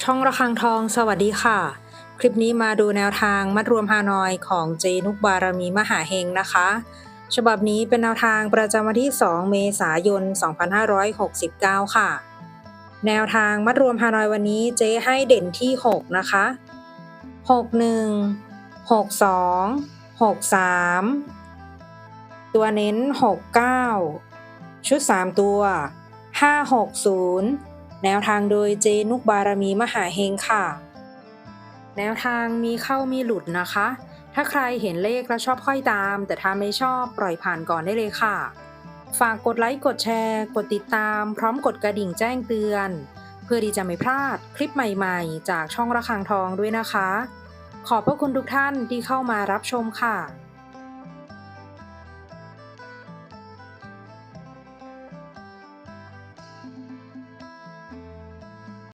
ช่องระฆังทองสวัสดีค่ะคลิปนี้มาดูแนวทางมัดรวมฮานอยของเจนุกบารมีมหาเฮงนะคะฉบับนี้เป็นแนวทางประจำวันที่2เมษายน2569ค่ะแนวทางมัดรวมฮานอยวันนี้เจให้เด่นที่6นะคะ61 62 63ตัวเน้น69ชุด3ตัว560แนวทางโดยเจนุกบารมีมหาเฮงค่ะแนวทางมีเข้ามีหลุดนะคะถ้าใครเห็นเลขแล้วชอบค่อยตามแต่ถ้าไม่ชอบปล่อยผ่านก่อนได้เลยค่ะฝากกดไลค์กดแชร์กดติดตามพร้อมกดกระดิ่งแจ้งเตือนเพื่อที่จะไม่พลาดคลิปใหม่ๆจากช่องระฆังทองด้วยนะคะขอบพระคุณทุกท่านที่เข้ามารับชมค่ะ